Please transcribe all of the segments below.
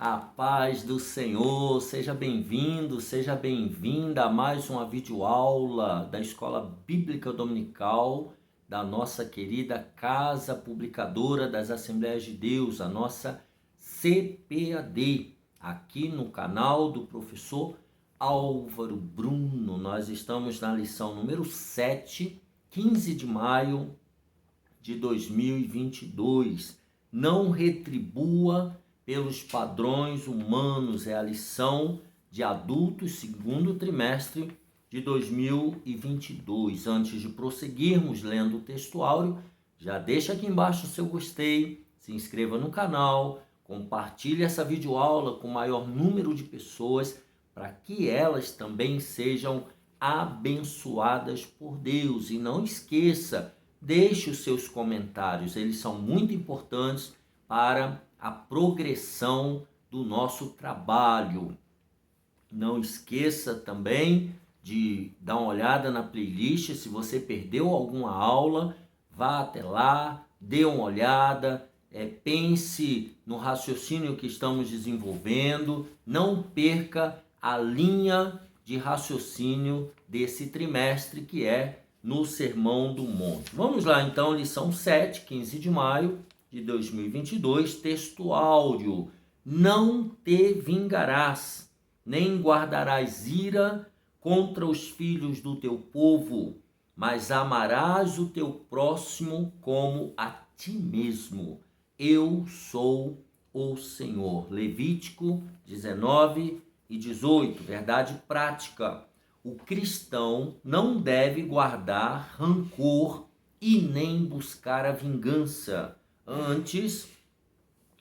A paz do Senhor, seja bem-vindo, seja bem-vinda a mais uma videoaula da Escola Bíblica Dominical da nossa querida Casa Publicadora das Assembleias de Deus, a nossa CPAD, aqui no canal do professor Álvaro Bruno. Nós estamos na lição número 7, 15 de maio de 2022. Não retribua pelos padrões humanos, é a lição de adultos, segundo trimestre de 2022. Antes de prosseguirmos lendo o textuário, já deixa aqui embaixo o seu gostei, se inscreva no canal, compartilhe essa videoaula com o maior número de pessoas, para que elas também sejam abençoadas por Deus. E não esqueça, deixe os seus comentários, eles são muito importantes para a progressão do nosso trabalho. Não esqueça também de dar uma olhada na playlist. Se você perdeu alguma aula, vá até lá, dê uma olhada, pense no raciocínio que estamos desenvolvendo, não perca a linha de raciocínio desse trimestre, que é no Sermão do Monte. Vamos lá então, lição 7, 15 de maio de 2022, texto áudio. Não te vingarás, nem guardarás ira contra os filhos do teu povo, mas amarás o teu próximo como a ti mesmo. Eu sou o Senhor. Levítico 19 e 18, verdade prática. O cristão não deve guardar rancor e nem buscar a vingança. Antes,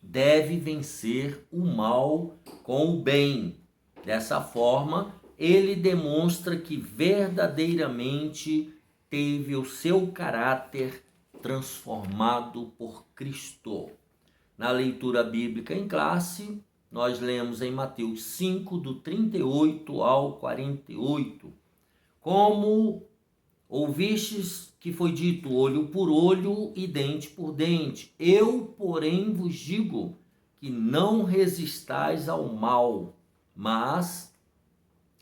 deve vencer o mal com o bem. Dessa forma, ele demonstra que verdadeiramente teve o seu caráter transformado por Cristo. Na leitura bíblica em classe, nós lemos em Mateus 5, do 38 ao 48. Como ouvistes que foi dito olho por olho e dente por dente, eu, porém, vos digo que não resistais ao mal, mas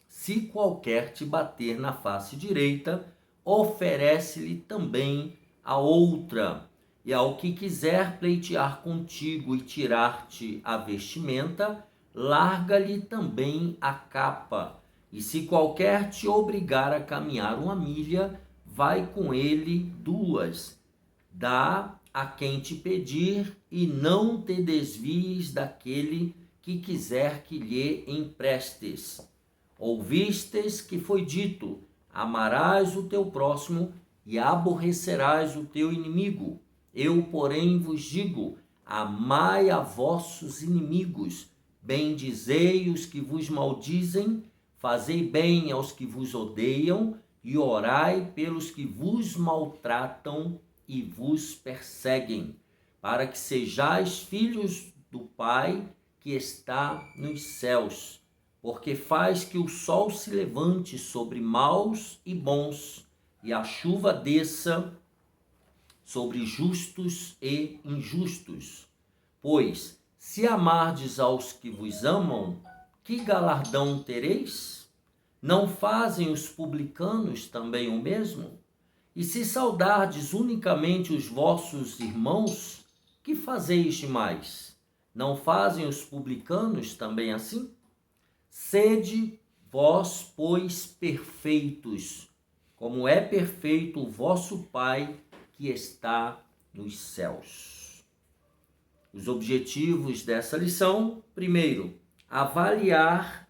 se qualquer te bater na face direita, oferece-lhe também a outra. E ao que quiser pleitear contigo e tirar-te a vestimenta, larga-lhe também a capa. E se qualquer te obrigar a caminhar 1 milha, vai com ele 2. Dá a quem te pedir e não te desvies daquele que quiser que lhe emprestes. Ouvistes que foi dito: amarás o teu próximo e aborrecerás o teu inimigo. Eu, porém, vos digo: amai a vossos inimigos, bendizei os que vos maldizem, fazei bem aos que vos odeiam e orai pelos que vos maltratam e vos perseguem, para que sejais filhos do Pai que está nos céus, porque faz que o sol se levante sobre maus e bons, e a chuva desça sobre justos e injustos. Pois, se amardes aos que vos amam, que galardão tereis? Não fazem os publicanos também o mesmo? E se saudardes unicamente os vossos irmãos, que fazeis mais? Não fazem os publicanos também assim? Sede vós, pois, perfeitos, como é perfeito o vosso Pai que está nos céus. Os objetivos dessa lição: primeiro, avaliar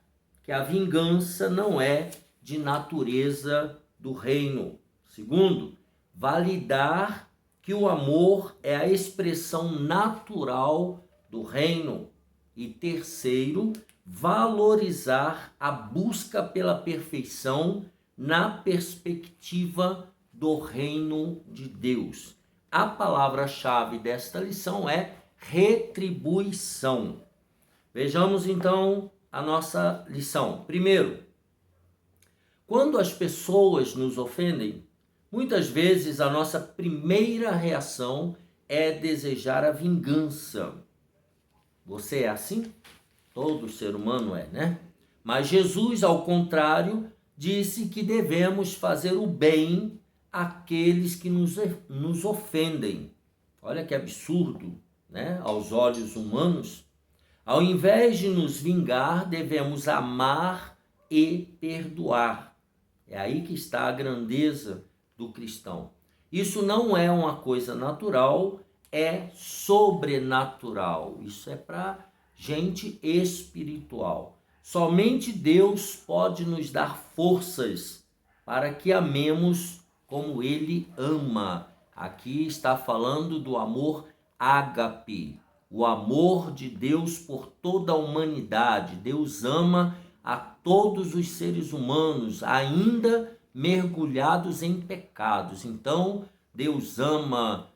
que a vingança não é de natureza do reino. Segundo, validar que o amor é a expressão natural do reino. E terceiro, valorizar a busca pela perfeição na perspectiva do reino de Deus. A palavra-chave desta lição é retribuição. Vejamos então a nossa lição. Primeiro, quando as pessoas nos ofendem, muitas vezes a nossa primeira reação é desejar a vingança. Você é assim? Todo ser humano é, né? Mas Jesus, ao contrário, disse que devemos fazer o bem àqueles que nos ofendem. Olha que absurdo, né? Aos olhos humanos. Ao invés de nos vingar, devemos amar e perdoar. É aí que está a grandeza do cristão. Isso não é uma coisa natural, é sobrenatural. Isso é para gente espiritual. Somente Deus pode nos dar forças para que amemos como Ele ama. Aqui está falando do amor ágape, o amor de Deus por toda a humanidade. Deus ama a todos os seres humanos, ainda mergulhados em pecados. Então, Deus ama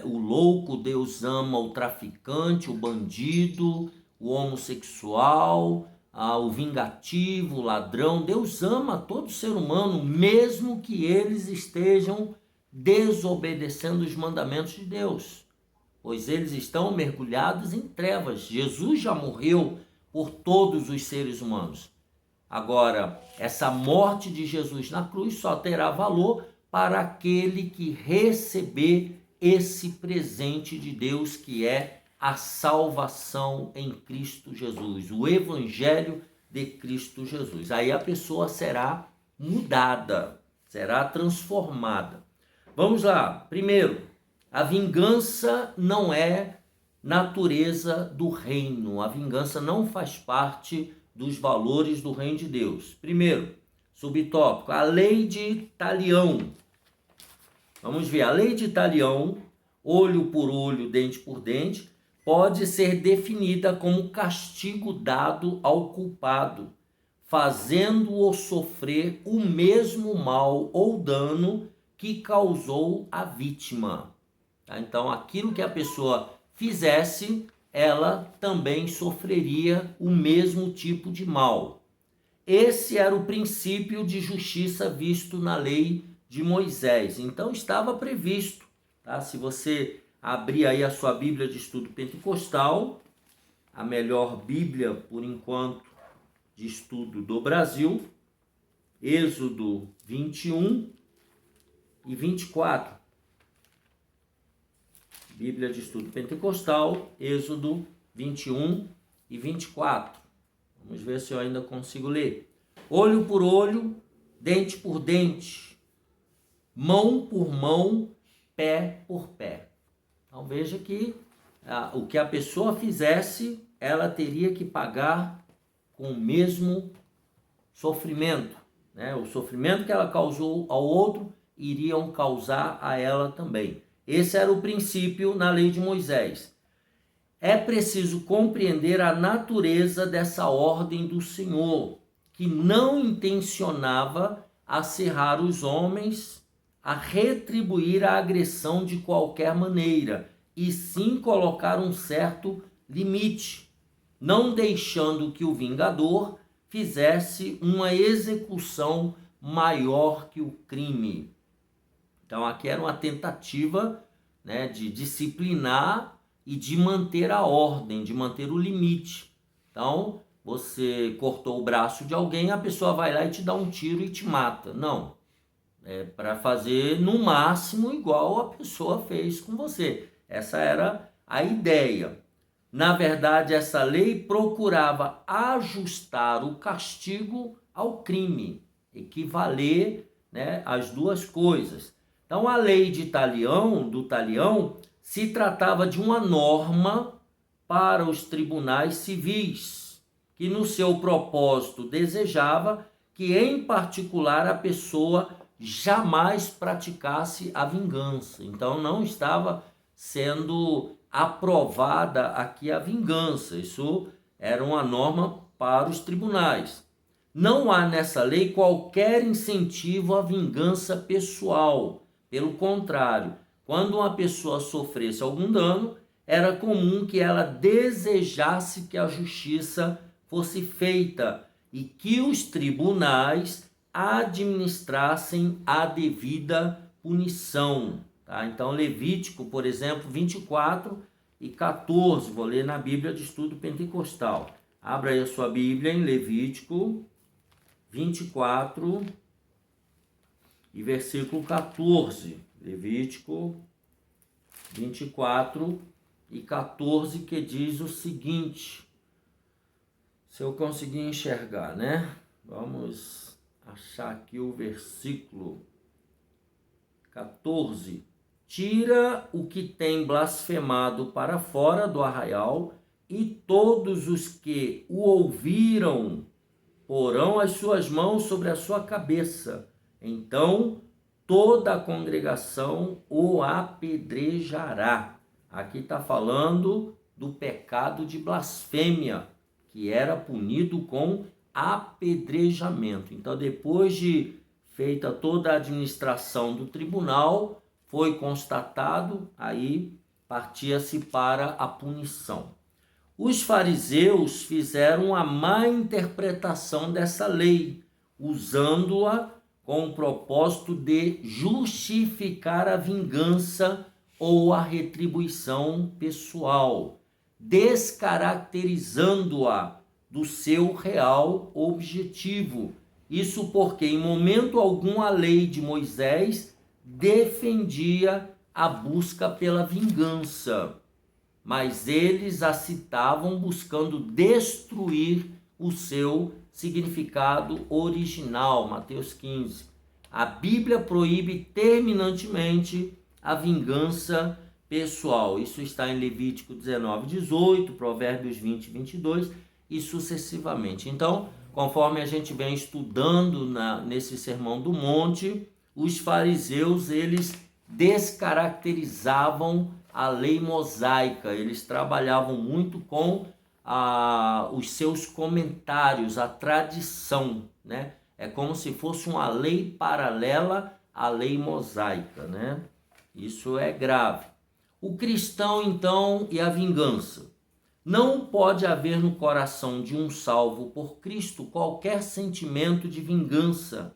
o louco, Deus ama o traficante, o bandido, o homossexual, o vingativo, o ladrão. Deus ama todo ser humano, mesmo que eles estejam desobedecendo os mandamentos de Deus, pois eles estão mergulhados em trevas. Jesus já morreu por todos os seres humanos. Agora, essa morte de Jesus na cruz só terá valor para aquele que receber esse presente de Deus, que é a salvação em Cristo Jesus, o Evangelho de Cristo Jesus. Aí a pessoa será mudada, será transformada. Vamos lá. Primeiro, a vingança não é natureza do reino. A vingança não faz parte dos valores do reino de Deus. Primeiro, subtópico, a lei de Talião. Vamos ver, a lei de Talião, olho por olho, dente por dente, pode ser definida como castigo dado ao culpado, fazendo-o sofrer o mesmo mal ou dano que causou a vítima. Então, aquilo que a pessoa fizesse, ela também sofreria o mesmo tipo de mal. Esse era o princípio de justiça visto na lei de Moisés. Então, estava previsto, tá? Se você abrir aí a sua Bíblia de Estudo Pentecostal, a melhor Bíblia, por enquanto, de estudo do Brasil, Êxodo 21 e 24. Bíblia de Estudo Pentecostal, Êxodo 21 e 24. Vamos ver se eu ainda consigo ler. Olho por olho, dente por dente, mão por mão, pé por pé. Então veja que o que a pessoa fizesse, ela teria que pagar com o mesmo sofrimento, né? O sofrimento que ela causou ao outro, iriam causar a ela também. Esse era o princípio na lei de Moisés. É preciso compreender a natureza dessa ordem do Senhor, que não intencionava acerrar os homens a retribuir a agressão de qualquer maneira, e sim colocar um certo limite, não deixando que o vingador fizesse uma execução maior que o crime. Então aqui era uma tentativa, né, de disciplinar e de manter a ordem, de manter o limite. Então, você cortou o braço de alguém, a pessoa vai lá e te dá um tiro e te mata. Não, é para fazer no máximo igual a pessoa fez com você. Essa era a ideia. Na verdade, essa lei procurava ajustar o castigo ao crime, equivaler, né, as duas coisas. Então, a lei de Talião, do Talião, se tratava de uma norma para os tribunais civis, que no seu propósito desejava que, em particular, a pessoa jamais praticasse a vingança. Então, não estava sendo aprovada aqui a vingança. Isso era uma norma para os tribunais. Não há nessa lei qualquer incentivo à vingança pessoal. Pelo contrário, quando uma pessoa sofresse algum dano, era comum que ela desejasse que a justiça fosse feita e que os tribunais administrassem a devida punição. Tá? Então, Levítico, por exemplo, 24 e 14, vou ler na Bíblia de Estudo Pentecostal. Abra aí a sua Bíblia em Levítico 24 e versículo 14. Levítico 24 e 14, que diz o seguinte. Se eu conseguir enxergar, né? Vamos achar aqui o versículo 14. Tira o que tem blasfemado para fora do arraial, e todos os que o ouviram porão as suas mãos sobre a sua cabeça. Então toda a congregação o apedrejará. Aqui está falando do pecado de blasfêmia, que era punido com apedrejamento. Então, depois de feita toda a administração do tribunal, foi constatado, aí partia-se para a punição. Os fariseus fizeram a má interpretação dessa lei, usando-a com o propósito de justificar a vingança ou a retribuição pessoal, descaracterizando-a do seu real objetivo. Isso porque em momento algum a lei de Moisés defendia a busca pela vingança, mas eles a citavam buscando destruir o seu significado original. Mateus 15. A Bíblia proíbe terminantemente a vingança pessoal. Isso está em Levítico 19, 18, Provérbios 20, 22 e sucessivamente. Então, conforme a gente vem estudando nesse Sermão do Monte, os fariseus, eles descaracterizavam a lei mosaica, eles trabalhavam muito com os seus comentários, a tradição, né? É como se fosse uma lei paralela à lei mosaica, né? Isso é grave. O cristão, então, e a vingança. Não pode haver no coração de um salvo por Cristo qualquer sentimento de vingança,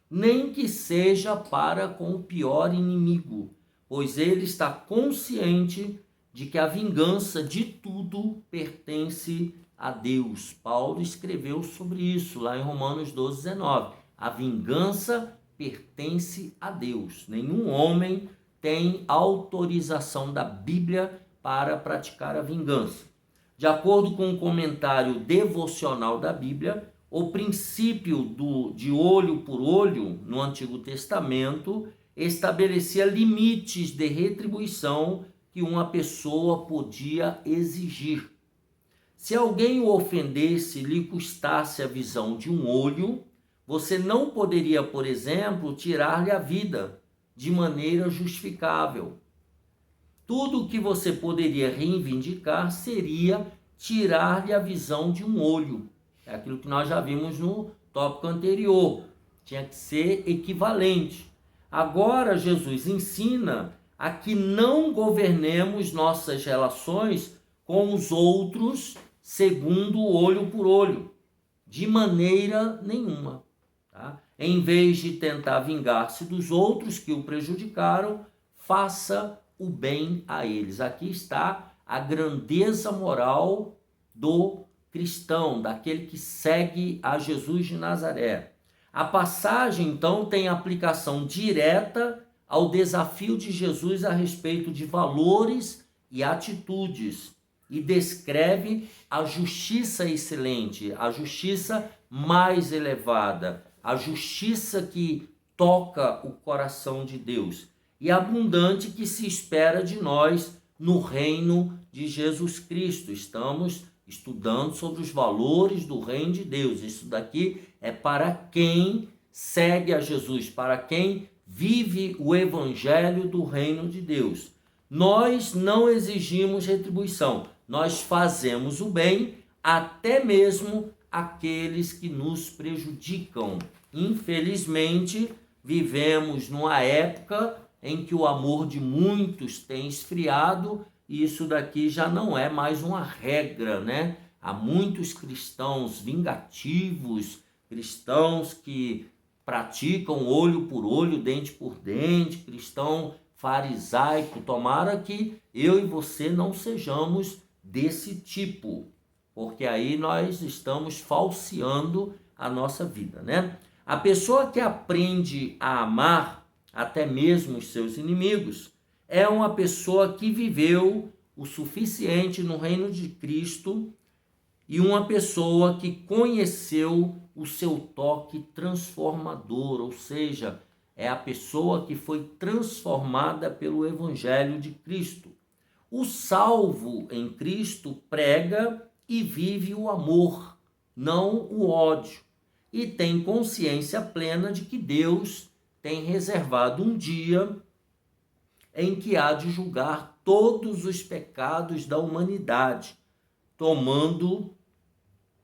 nem que seja para com o pior inimigo, pois ele está consciente de que a vingança de tudo pertence a Deus. Paulo escreveu sobre isso lá em Romanos 12, 19. A vingança pertence a Deus. Nenhum homem tem autorização da Bíblia para praticar a vingança. De acordo com um comentário devocional da Bíblia, o princípio de olho por olho no Antigo Testamento estabelecia limites de retribuição que uma pessoa podia exigir. Se alguém o ofendesse e lhe custasse a visão de um olho, você não poderia, por exemplo, tirar-lhe a vida de maneira justificável. Tudo o que você poderia reivindicar seria tirar-lhe a visão de um olho. É aquilo que nós já vimos no tópico anterior. Tinha que ser equivalente. Agora Jesus ensina a que não governemos nossas relações com os outros segundo o olho por olho, de maneira nenhuma. Tá? Em vez de tentar vingar-se dos outros que o prejudicaram, faça o bem a eles. Aqui está a grandeza moral do cristão, daquele que segue a Jesus de Nazaré. A passagem, então, tem aplicação direta ao desafio de Jesus a respeito de valores e atitudes e descreve a justiça excelente, a justiça mais elevada, a justiça que toca o coração de Deus e abundante que se espera de nós no reino de Jesus Cristo. Estamos estudando sobre os valores do reino de Deus. Isso daqui é para quem segue a Jesus, para quem vive o evangelho do reino de Deus. Nós não exigimos retribuição, nós fazemos o bem até mesmo àqueles que nos prejudicam. Infelizmente, vivemos numa época em que o amor de muitos tem esfriado e isso daqui já não é mais uma regra, né? Há muitos cristãos vingativos, cristãos que praticam olho por olho, dente por dente, cristão farisaico. Tomara que eu e você não sejamos desse tipo. porque aí nós estamos falseando a nossa vida, né? A pessoa que aprende a amar até mesmo os seus inimigos é uma pessoa que viveu o suficiente no reino de Cristo e uma pessoa que conheceu o seu toque transformador, ou seja, é a pessoa que foi transformada pelo Evangelho de Cristo. O salvo em Cristo prega e vive o amor, não o ódio, e tem consciência plena de que Deus tem reservado um dia em que há de julgar todos os pecados da humanidade, tomando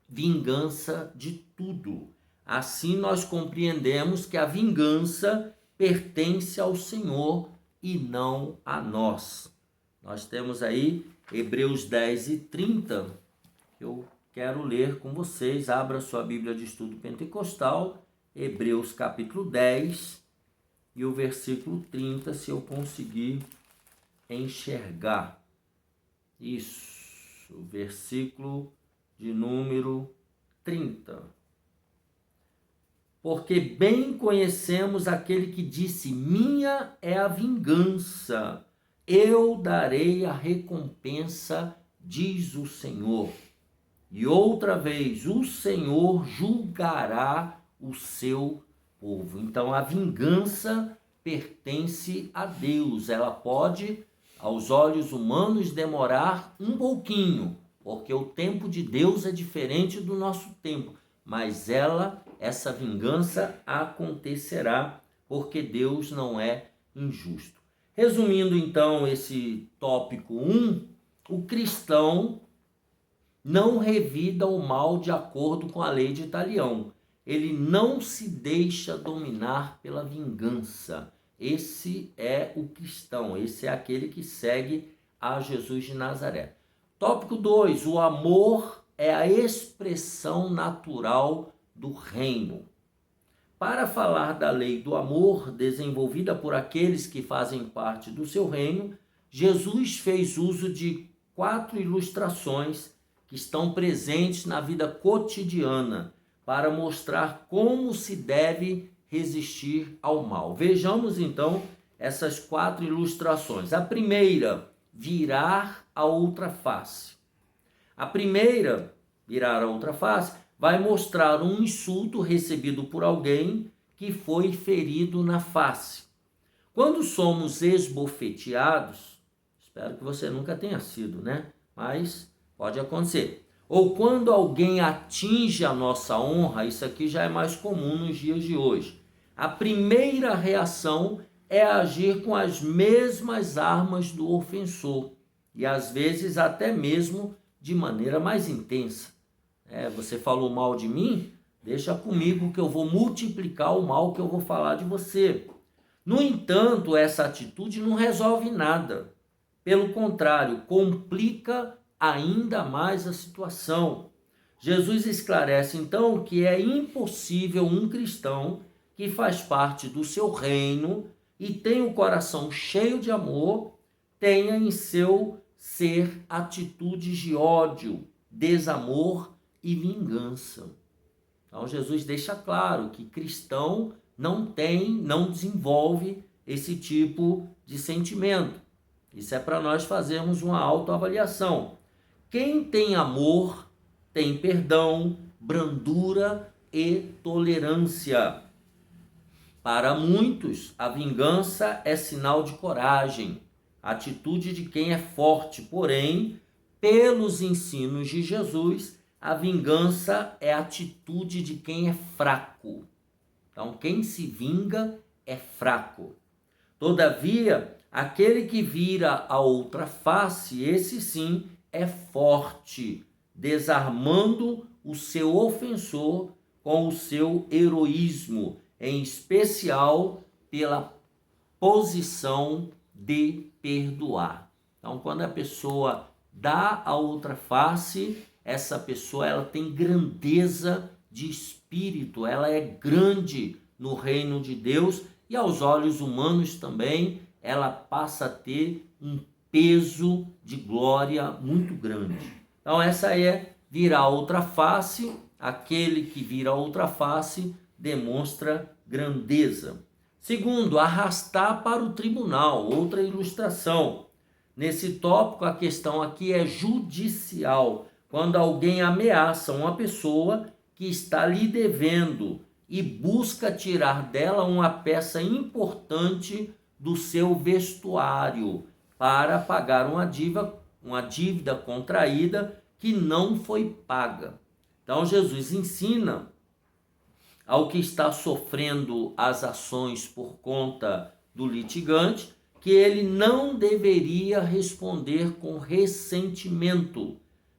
vingança de tudo. Assim nós compreendemos que a vingança pertence ao Senhor e não a nós. Nós temos aí Hebreus 10:30, que eu quero ler com vocês. Abra sua Bíblia de Estudo Pentecostal, Hebreus capítulo 10 e o versículo 30, se eu conseguir enxergar. Isso, o versículo de número 30. Porque bem conhecemos aquele que disse: minha é a vingança, eu darei a recompensa, diz o Senhor. E outra vez, o Senhor julgará o seu povo. Então a vingança pertence a Deus. Ela pode, aos olhos humanos, demorar um pouquinho, porque o tempo de Deus é diferente do nosso tempo, mas essa vingança acontecerá, porque Deus não é injusto. Resumindo então esse tópico 1, o cristão não revida o mal de acordo com a lei de Talião. Ele não se deixa dominar pela vingança. Esse é o cristão, esse é aquele que segue a Jesus de Nazaré. Tópico 2, o amor é a expressão natural do reino. Para falar da lei do amor desenvolvida por aqueles que fazem parte do seu reino, Jesus fez uso de 4 ilustrações que estão presentes na vida cotidiana para mostrar como se deve resistir ao mal. Vejamos então essas 4 ilustrações. A primeira, virar a outra face. A primeira, virar a outra face, vai mostrar um insulto recebido por alguém que foi ferido na face. Quando somos esbofeteados, espero que você nunca tenha sido, né? Mas pode acontecer. Ou quando alguém atinge a nossa honra, isso aqui já é mais comum nos dias de hoje. A primeira reação é agir com as mesmas armas do ofensor e às vezes até mesmo de maneira mais intensa. Você falou mal de mim? Deixa comigo que eu vou multiplicar o mal que eu vou falar de você. No entanto, essa atitude não resolve nada. Pelo contrário, complica ainda mais a situação. Jesus esclarece então que é impossível um cristão que faz parte do seu reino e tem o coração cheio de amor, tenha em seu ser atitudes de ódio, desamor e vingança. Então Jesus deixa claro que cristão não desenvolve esse tipo de sentimento. Isso é para nós fazermos uma autoavaliação. Quem tem amor tem perdão, brandura e tolerância. Para muitos, a vingança é sinal de coragem, atitude de quem é forte. Porém, pelos ensinos de Jesus, a vingança é atitude de quem é fraco. Então, quem se vinga é fraco. Todavia, aquele que vira a outra face, esse sim é forte, desarmando o seu ofensor com o seu heroísmo, em especial pela posição de perdoar. Então, quando a pessoa dá a outra face, essa pessoa ela tem grandeza de espírito, ela é grande no reino de Deus e aos olhos humanos também, ela passa a ter um peso de glória muito grande. Então essa é virar outra face, aquele que vira outra face demonstra grandeza. Segundo, arrastar para o tribunal, outra ilustração. Nesse tópico, a questão aqui é judicial, quando alguém ameaça uma pessoa que está lhe devendo e busca tirar dela uma peça importante do seu vestuário para pagar uma dívida contraída que não foi paga. Então Jesus ensina ao que está sofrendo as ações por conta do litigante que ele não deveria responder com ressentimento,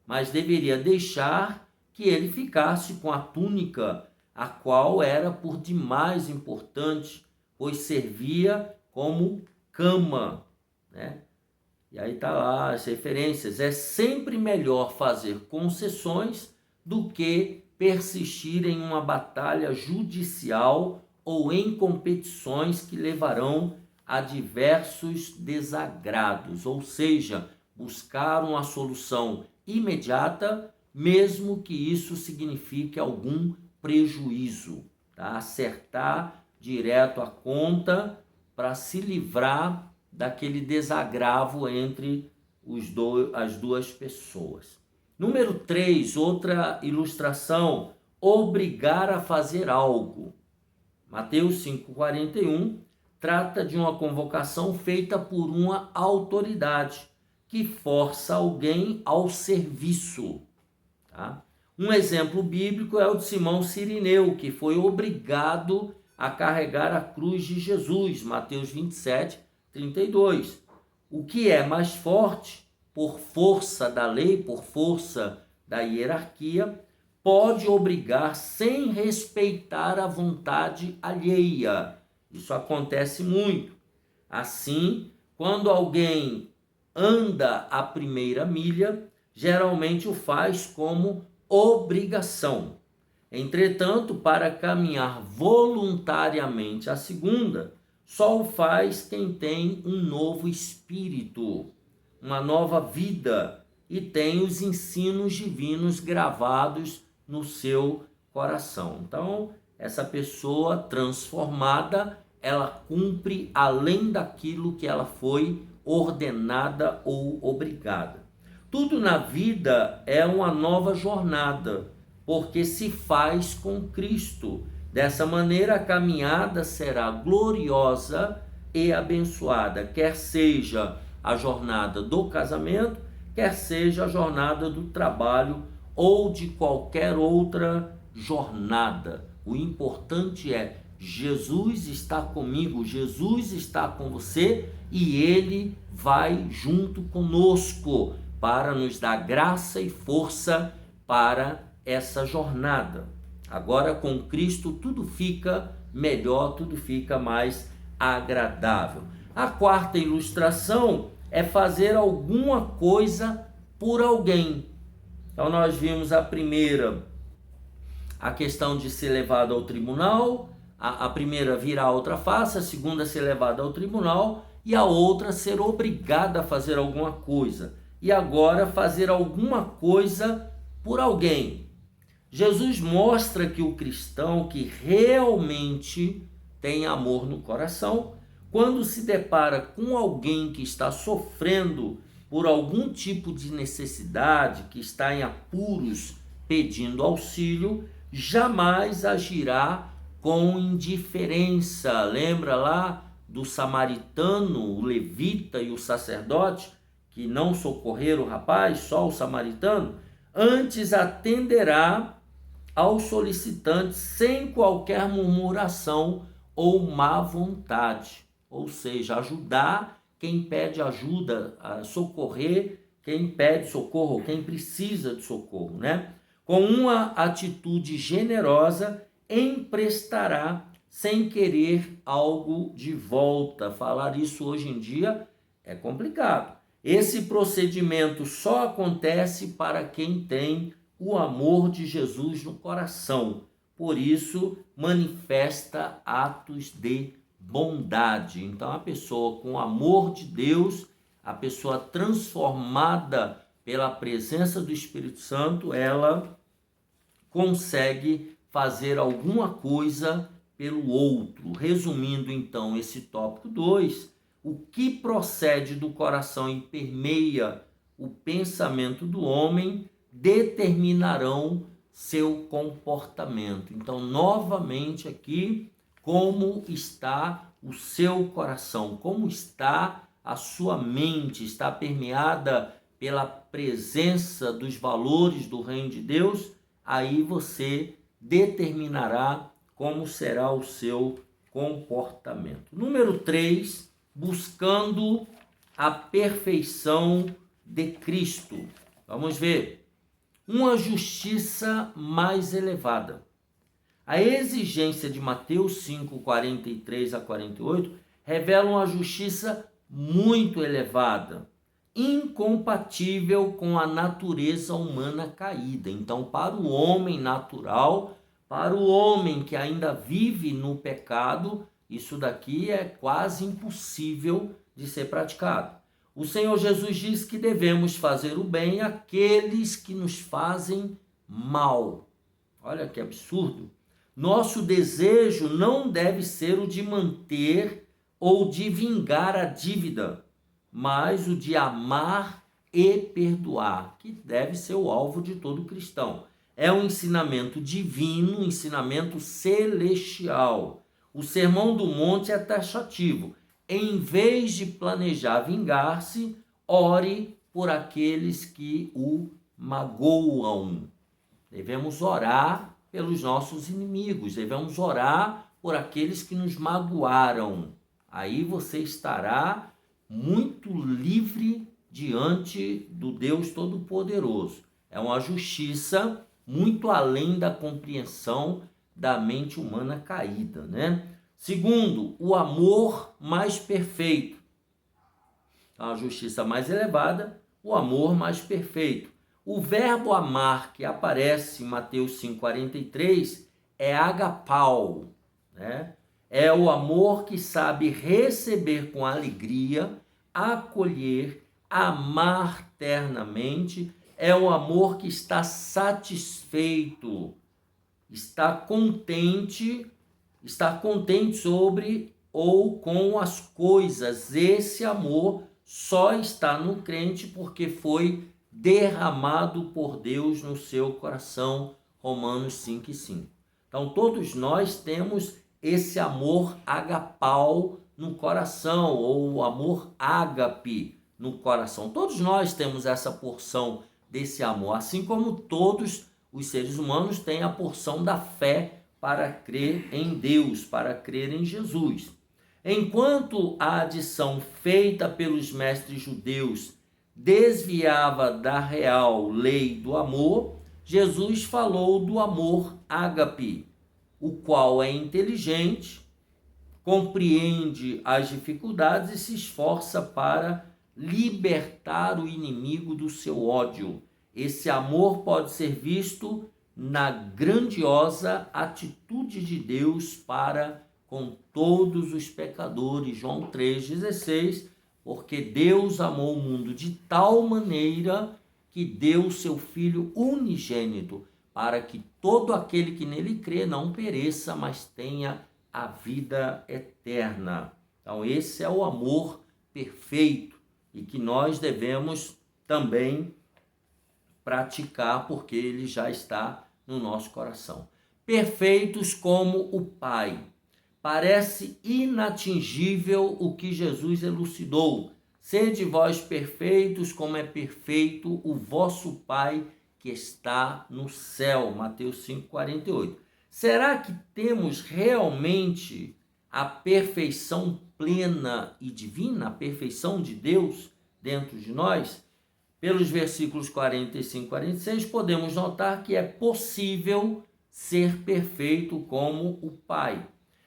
mas deveria deixar que ele ficasse com a túnica, a qual era por demais importante, pois servia como cama, né? E aí tá lá as referências. É sempre melhor fazer concessões do que persistir em uma batalha judicial ou em competições que levarão a diversos desagrados, ou seja, buscar uma solução imediata, mesmo que isso signifique algum prejuízo, tá? Acertar direto a conta para se livrar daquele desagravo entre as duas pessoas. Número 3, outra ilustração, obrigar a fazer algo. Mateus 5,41 trata de uma convocação feita por uma autoridade que força alguém ao serviço. Tá? Um exemplo bíblico é o de Simão Cirineu, que foi obrigado a carregar a cruz de Jesus, Mateus 27:32. O que é mais forte, por força da lei, por força da hierarquia, pode obrigar sem respeitar a vontade alheia. Isso acontece muito. Assim, quando alguém anda a primeira milha, geralmente o faz como obrigação. Entretanto, para caminhar voluntariamente a segunda, só o faz quem tem um novo espírito, uma nova vida e tem os ensinos divinos gravados no seu coração. Então, essa pessoa transformada, ela cumpre além daquilo que ela foi ordenada ou obrigada. Tudo na vida é uma nova jornada, porque se faz com Cristo. Dessa maneira, a caminhada será gloriosa e abençoada, quer seja a jornada do casamento, quer seja a jornada do trabalho ou de qualquer outra jornada. O importante é Jesus está comigo, Jesus está com você e Ele vai junto conosco para nos dar graça e força para essa jornada. Agora com Cristo tudo fica melhor, tudo fica mais agradável. A quarta ilustração é fazer alguma coisa por alguém. Então nós vimos a primeira, a questão de ser levado ao tribunal, a primeira virar a outra face, a segunda ser levada ao tribunal e a outra ser obrigada a fazer alguma coisa. E agora fazer alguma coisa por alguém. Jesus mostra que o cristão que realmente tem amor no coração, quando se depara com alguém que está sofrendo por algum tipo de necessidade, que está em apuros pedindo auxílio, jamais agirá com indiferença. Lembra lá do samaritano, o levita e o sacerdote, que não socorreram o rapaz, só o samaritano? Antes atenderá ao solicitante sem qualquer murmuração ou má vontade. Ou seja, ajudar quem pede ajuda, socorrer quem pede socorro, quem precisa de socorro, né? Com uma atitude generosa, emprestará sem querer algo de volta. Falar isso hoje em dia é complicado. Esse procedimento só acontece para quem tem o amor de Jesus no coração. Por isso, manifesta atos de bondade. Então, a pessoa com o amor de Deus, a pessoa transformada pela presença do Espírito Santo, ela consegue fazer alguma coisa pelo outro. Resumindo então esse tópico 2, o que procede do coração e permeia o pensamento do homem determinarão seu comportamento. Então, novamente aqui, como está o seu coração, como está a sua mente, está permeada pela presença dos valores do reino de Deus, aí você determinará como será o seu comportamento. Número 3, buscando a perfeição de Cristo. Vamos ver. Uma justiça mais elevada. A exigência de Mateus 5, 43 a 48 revela uma justiça muito elevada, incompatível com a natureza humana caída. Então, para o homem natural, para o homem que ainda vive no pecado, isso daqui é quase impossível de ser praticado. O Senhor Jesus diz que devemos fazer o bem àqueles que nos fazem mal. Olha que absurdo. Nosso desejo não deve ser o de manter ou de vingar a dívida, mas o de amar e perdoar, que deve ser o alvo de todo cristão. É um ensinamento divino, um ensinamento celestial. O Sermão do Monte é taxativo. Em vez de planejar vingar-se, ore por aqueles que o magoam. Devemos orar pelos nossos inimigos, devemos orar por aqueles que nos magoaram. Aí você estará muito livre diante do Deus Todo-Poderoso. É uma justiça muito além da compreensão da mente humana caída, né? Segundo, o amor mais perfeito. A justiça mais elevada, o amor mais perfeito. O verbo amar que aparece em Mateus 5,43 é agapau, né? É o amor que sabe receber com alegria, acolher, amar ternamente. É o amor que está satisfeito, está contente sobre ou com as coisas. Esse amor só está no crente porque foi derramado por Deus no seu coração. Romanos 5,5. Então todos nós temos esse amor agapau no coração, ou o amor ágape no coração. Todos nós temos essa porção desse amor, assim como todos os seres humanos têm a porção da fé para crer em Deus, para crer em Jesus. Enquanto a adição feita pelos mestres judeus desviava da real lei do amor, Jesus falou do amor ágape, o qual é inteligente, compreende as dificuldades e se esforça para libertar o inimigo do seu ódio. Esse amor pode ser visto na grandiosa atitude de Deus para com todos os pecadores. João 3,16, porque Deus amou o mundo de tal maneira que deu seu Filho unigênito, para que todo aquele que nele crê não pereça, mas tenha a vida eterna. Então esse é o amor perfeito e que nós devemos também praticar, porque ele já está no nosso coração. Perfeitos como o Pai. Parece inatingível o que Jesus elucidou. Sede vós perfeitos, como é perfeito o vosso Pai que está no céu. Mateus 5,48. Será que temos realmente a perfeição plena e divina, a perfeição de Deus dentro de nós? Pelos versículos 45 e 46, podemos notar que é possível ser perfeito como o Pai.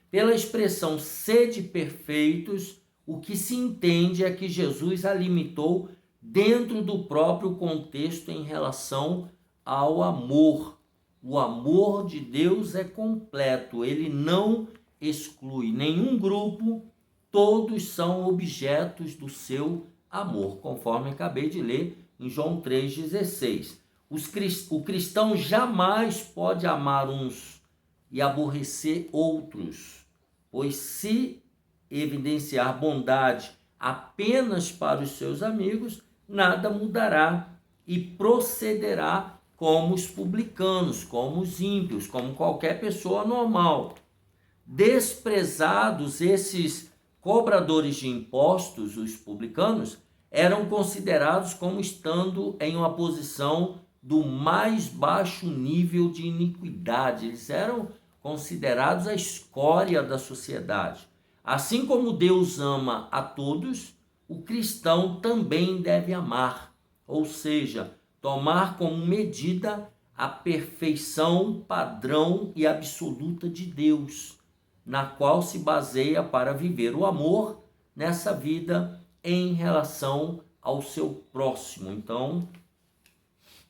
Pela expressão sede perfeitos, o que se entende é que Jesus a limitou dentro do próprio contexto em relação ao amor. O amor de Deus é completo, ele não exclui nenhum grupo, todos são objetos do seu amor, conforme acabei de ler em João 3,16. O cristão jamais pode amar uns e aborrecer outros, pois se evidenciar bondade apenas para os seus amigos, nada mudará e procederá como os publicanos, como os ímpios, como qualquer pessoa normal. Desprezados esses cobradores de impostos, os publicanos, eram considerados como estando em uma posição do mais baixo nível de iniquidade. Eles eram considerados a escória da sociedade. Assim como Deus ama a todos, o cristão também deve amar, ou seja, tomar como medida a perfeição padrão e absoluta de Deus, na qual se baseia para viver o amor nessa vida em relação ao seu próximo. Então,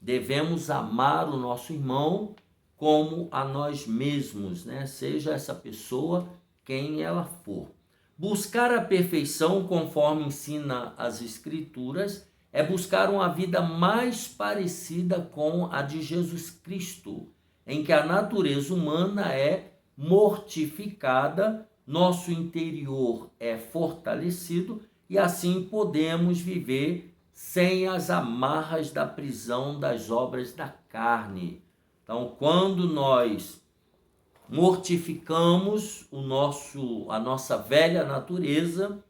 devemos amar o nosso irmão como a nós mesmos, né? Seja essa pessoa quem ela for. Buscar a perfeição, conforme ensina as Escrituras, é buscar uma vida mais parecida com a de Jesus Cristo, em que a natureza humana é mortificada, nosso interior é fortalecido e assim podemos viver sem as amarras da prisão das obras da carne. Então, quando nós mortificamos a nossa velha natureza,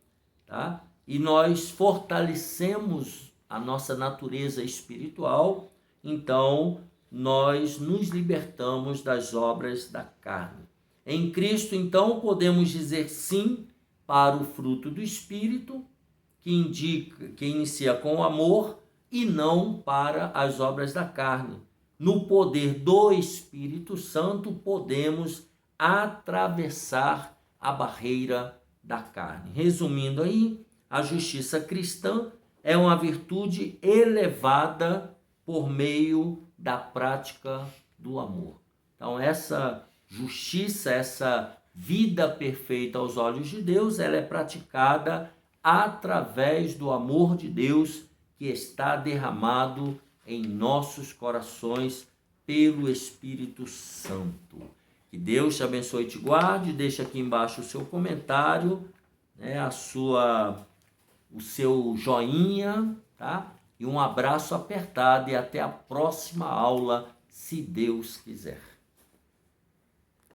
tá? E nós fortalecemos a nossa natureza espiritual, então nós nos libertamos das obras da carne. Em Cristo, então, podemos dizer sim para o fruto do Espírito, que inicia com o amor, e não para as obras da carne. No poder do Espírito Santo, podemos atravessar a barreira da carne. Resumindo aí, a justiça cristã é uma virtude elevada por meio da prática do amor. Então, essa justiça, essa vida perfeita aos olhos de Deus, ela é praticada através do amor de Deus que está derramado em nossos corações pelo Espírito Santo. Que Deus te abençoe e te guarde. Deixa aqui embaixo o seu comentário, né, o seu joinha, tá? E um abraço apertado e até a próxima aula, se Deus quiser.